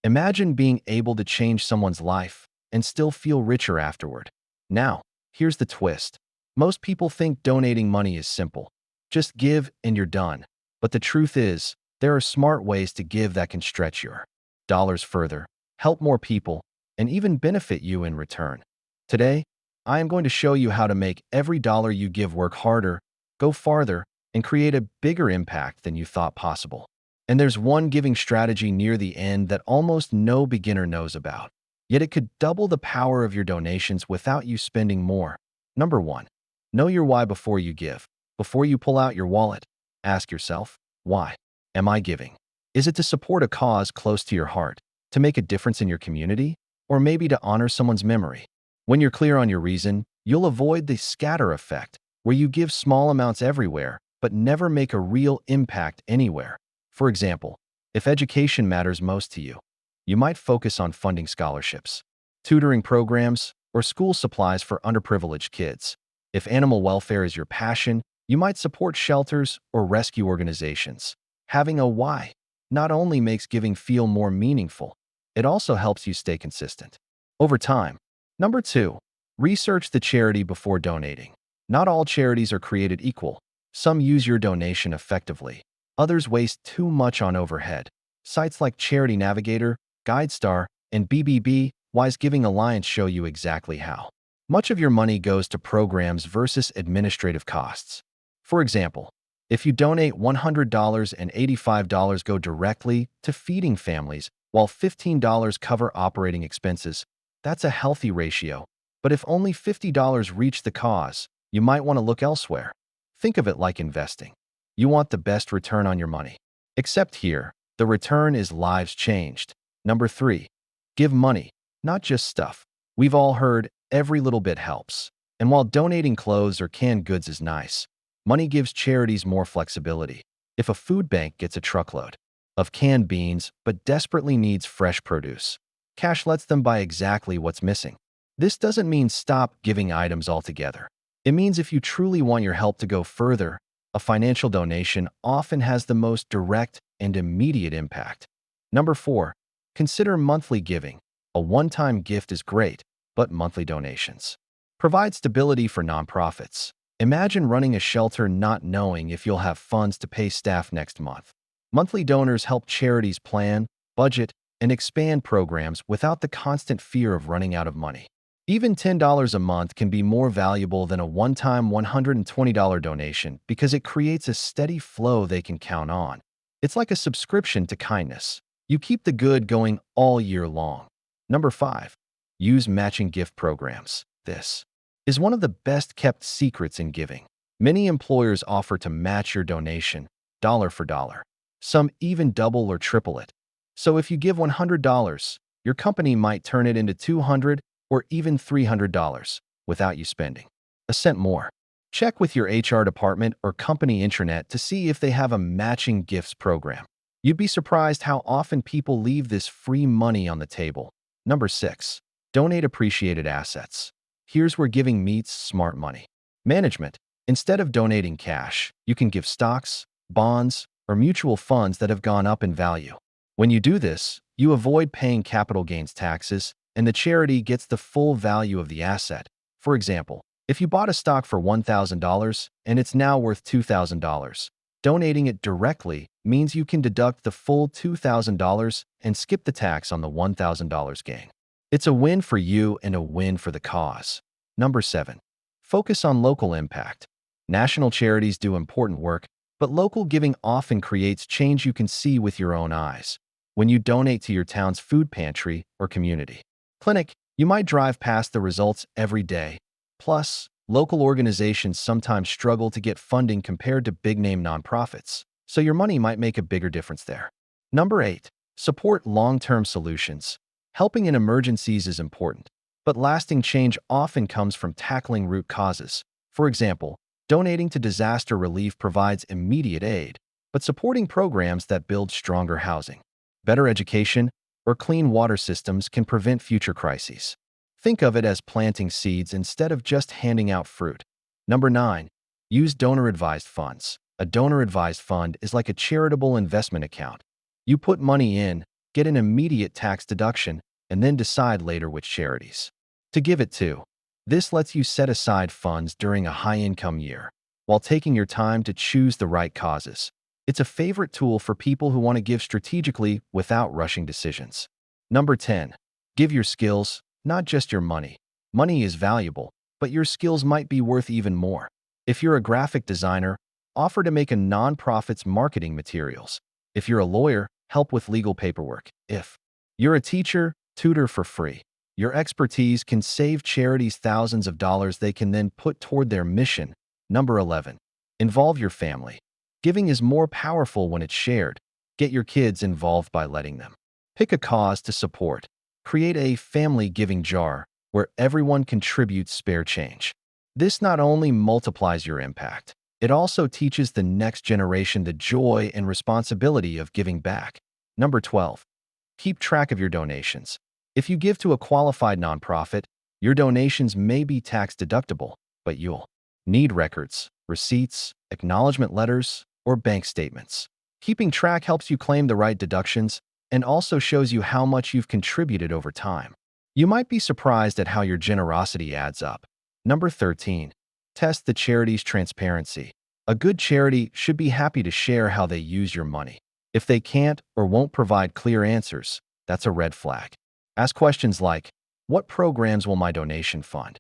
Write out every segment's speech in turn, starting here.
Imagine being able to change someone's life and still feel richer afterward. Now, here's the twist. Most people think donating money is simple. Just give and you're done. But the truth is, there are smart ways to give that can stretch your dollars further, help more people, and even benefit you in return. Today, I am going to show you how to make every dollar you give work harder, go farther, and create a bigger impact than you thought possible. And there's one giving strategy near the end that almost no beginner knows about. Yet it could double the power of your donations without you spending more. Number 1. Know your why before you give. Before you pull out your wallet, ask yourself, why am I giving? Is it to support a cause close to your heart, to make a difference in your community, or maybe to honor someone's memory? When you're clear on your reason, you'll avoid the scatter effect, where you give small amounts everywhere, but never make a real impact anywhere. For example, if education matters most to you, you might focus on funding scholarships, tutoring programs, or school supplies for underprivileged kids. If animal welfare is your passion, you might support shelters or rescue organizations. Having a why not only makes giving feel more meaningful, it also helps you stay consistent over time. Number 2, research the charity before donating. Not all charities are created equal. Some use your donation effectively. Others waste too much on overhead. Sites like Charity Navigator, GuideStar, and BBB Wise Giving Alliance show you exactly how much of your money goes to programs versus administrative costs. For example, if you donate $100 and $85 go directly to feeding families, while $15 cover operating expenses, that's a healthy ratio. But if only $50 reach the cause, you might want to look elsewhere. Think of it like investing. You want the best return on your money. Except here, the return is lives changed. Number 3, give money, not just stuff. We've all heard every little bit helps. And while donating clothes or canned goods is nice, money gives charities more flexibility. If a food bank gets a truckload of canned beans but desperately needs fresh produce, cash lets them buy exactly what's missing. This doesn't mean stop giving items altogether. It means if you truly want your help to go further, a financial donation often has the most direct and immediate impact. Number 4, consider monthly giving. A one-time gift is great, but monthly donations provide stability for nonprofits. Imagine running a shelter not knowing if you'll have funds to pay staff next month. Monthly donors help charities plan, budget, and expand programs without the constant fear of running out of money. Even $10 a month can be more valuable than a one-time $120 donation because it creates a steady flow they can count on. It's like a subscription to kindness. You keep the good going all year long. Number 5, use matching gift programs. This is one of the best-kept secrets in giving. Many employers offer to match your donation, dollar for dollar. Some even double or triple it. So if you give $100, your company might turn it into $200 or even $300 without you spending a cent more. Check with your HR department or company intranet to see if they have a matching gifts program. You'd be surprised how often people leave this free money on the table. Number 6, donate appreciated assets. Here's where giving meets smart money management. Instead of donating cash, you can give stocks, bonds, or mutual funds that have gone up in value. When you do this, you avoid paying capital gains taxes, and the charity gets the full value of the asset. For example, if you bought a stock for $1,000 and it's now worth $2,000, donating it directly means you can deduct the full $2,000 and skip the tax on the $1,000 gain. It's a win for you and a win for the cause. Number 7, focus on local impact. National charities do important work, but local giving often creates change you can see with your own eyes. When you donate to your town's food pantry or community clinic, you might drive past the results every day. Plus, local organizations sometimes struggle to get funding compared to big-name nonprofits, so your money might make a bigger difference there. Number 8, support long-term solutions. Helping in emergencies is important, but lasting change often comes from tackling root causes. For example, donating to disaster relief provides immediate aid, but supporting programs that build stronger housing, better education, or clean water systems can prevent future crises. Think of it as planting seeds instead of just handing out fruit. Number 9, use donor-advised funds. A donor-advised fund is like a charitable investment account. You put money in, get an immediate tax deduction, and then decide later which charities to give it to. This lets you set aside funds during a high-income year, while taking your time to choose the right causes. It's a favorite tool for people who want to give strategically without rushing decisions. Number 10. Give your skills, not just your money. Money is valuable, but your skills might be worth even more. If you're a graphic designer, offer to make a nonprofit's marketing materials. If you're a lawyer, help with legal paperwork. If you're a teacher, tutor for free. Your expertise can save charities thousands of dollars they can then put toward their mission. Number 11. Involve your family. Giving is more powerful when it's shared. Get your kids involved by letting them pick a cause to support. Create a family giving jar where everyone contributes spare change. This not only multiplies your impact, it also teaches the next generation the joy and responsibility of giving back. Number 12. Keep track of your donations. If you give to a qualified nonprofit, your donations may be tax deductible, but you'll need records, receipts, acknowledgement letters, or bank statements. Keeping track helps you claim the right deductions and also shows you how much you've contributed over time. You might be surprised at how your generosity adds up. Number 13. Test the charity's transparency. A good charity should be happy to share how they use your money. If they can't or won't provide clear answers, that's a red flag. Ask questions like, what programs will my donation fund?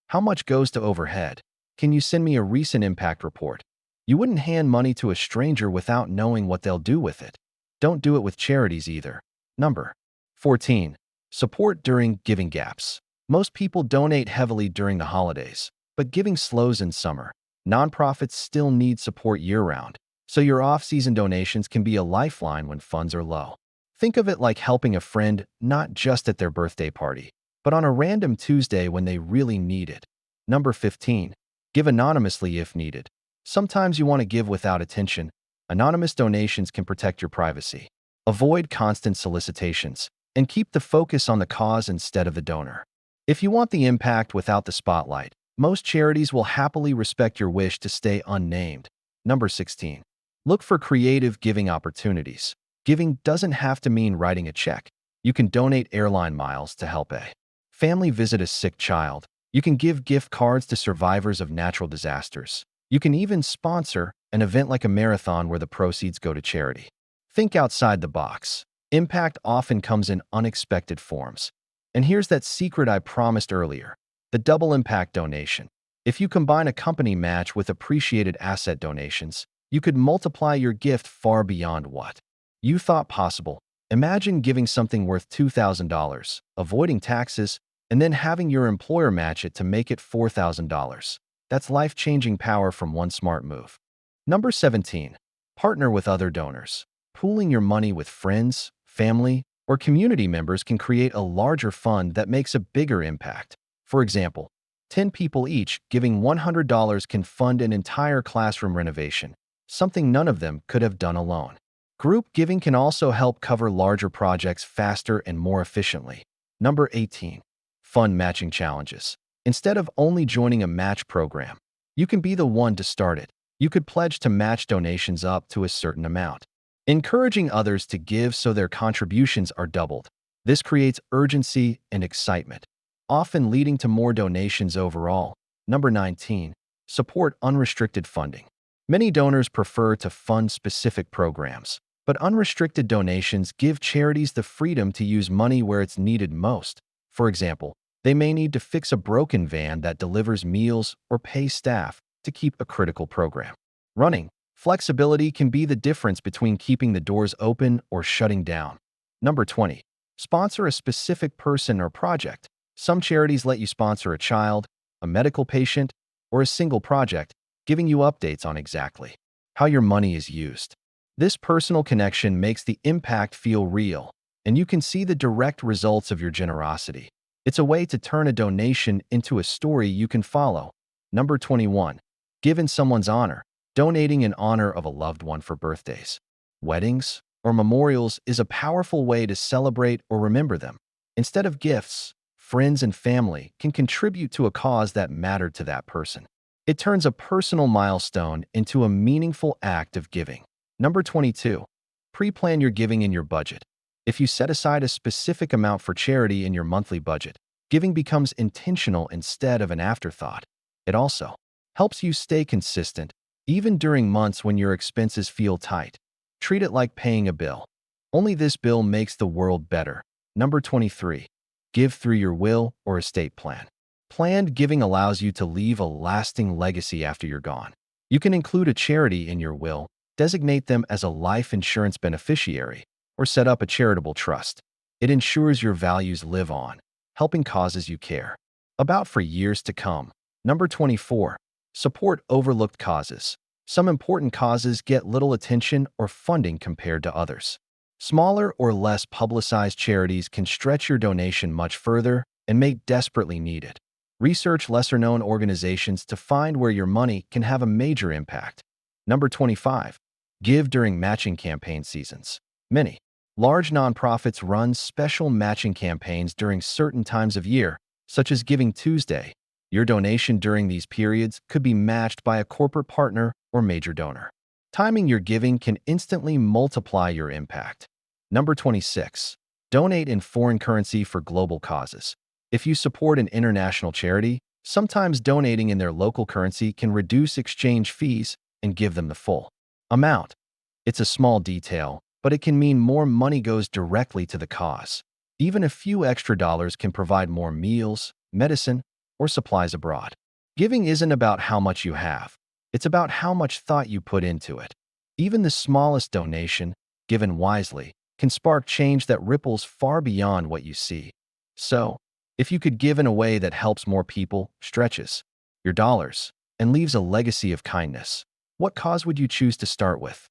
How much goes to overhead? Can you send me a recent impact report? You wouldn't hand money to a stranger without knowing what they'll do with it. Don't do it with charities either. Number 14. Support during giving gaps. Most people donate heavily during the holidays, but giving slows in summer. Nonprofits still need support year-round, so your off-season donations can be a lifeline when funds are low. Think of it like helping a friend not just at their birthday party, but on a random Tuesday when they really need it. Number 15. Give anonymously if needed. Sometimes you want to give without attention. Anonymous donations can protect your privacy. Avoid constant solicitations and keep the focus on the cause instead of the donor. If you want the impact without the spotlight, most charities will happily respect your wish to stay unnamed. Number 16. Look for creative giving opportunities. Giving doesn't have to mean writing a check. You can donate airline miles to help a family visit a sick child. You can give gift cards to survivors of natural disasters. You can even sponsor an event like a marathon where the proceeds go to charity. Think outside the box. Impact often comes in unexpected forms. And here's that secret I promised earlier, the double impact donation. If you combine a company match with appreciated asset donations, you could multiply your gift far beyond what you thought possible. Imagine giving something worth $2,000, avoiding taxes, and then having your employer match it to make it $4,000. That's life-changing power from one smart move. Number 17. Partner with other donors. Pooling your money with friends, family, or community members can create a larger fund that makes a bigger impact. For example, 10 people each giving $100 can fund an entire classroom renovation, something none of them could have done alone. Group giving can also help cover larger projects faster and more efficiently. Number 18. Fund matching challenges. Instead of only joining a match program, you can be the one to start it. You could pledge to match donations up to a certain amount, encouraging others to give so their contributions are doubled. This creates urgency and excitement, often leading to more donations overall. Number 19. Support unrestricted funding. Many donors prefer to fund specific programs, but unrestricted donations give charities the freedom to use money where it's needed most. For example, they may need to fix a broken van that delivers meals or pay staff to keep a critical program running. Flexibility can be the difference between keeping the doors open or shutting down. Number 20. Sponsor a specific person or project. Some charities let you sponsor a child, a medical patient, or a single project, giving you updates on exactly how your money is used. This personal connection makes the impact feel real, and you can see the direct results of your generosity. It's a way to turn a donation into a story you can follow. Number 21. Give in someone's honor. Donating in honor of a loved one for birthdays, weddings, or memorials is a powerful way to celebrate or remember them. Instead of gifts, friends and family can contribute to a cause that mattered to that person. It turns a personal milestone into a meaningful act of giving. Number 22. Pre-plan your giving in your budget. If you set aside a specific amount for charity in your monthly budget, giving becomes intentional instead of an afterthought. It also helps you stay consistent, even during months when your expenses feel tight. Treat it like paying a bill. Only this bill makes the world better. Number 23. Give through your will or estate plan. Planned giving allows you to leave a lasting legacy after you're gone. You can include a charity in your will, designate them as a life insurance beneficiary, or set up a charitable trust. It ensures your values live on, helping causes you care about for years to come. Number 24. Support overlooked causes. Some important causes get little attention or funding compared to others. Smaller or less publicized charities can stretch your donation much further and may desperately need it. Research lesser-known organizations to find where your money can have a major impact. Number 25. Give during matching campaign seasons. Many large nonprofits run special matching campaigns during certain times of year, such as Giving Tuesday. Your donation during these periods could be matched by a corporate partner or major donor. Timing your giving can instantly multiply your impact. Number 26. Donate in foreign currency for global causes. If you support an international charity, sometimes donating in their local currency can reduce exchange fees and give them the full amount. It's a small detail, but it can mean more money goes directly to the cause. Even a few extra dollars can provide more meals, medicine, or supplies abroad. Giving isn't about how much you have. It's about how much thought you put into it. Even the smallest donation, given wisely, can spark change that ripples far beyond what you see. So, if you could give in a way that helps more people, stretches your dollars, and leaves a legacy of kindness, what cause would you choose to start with?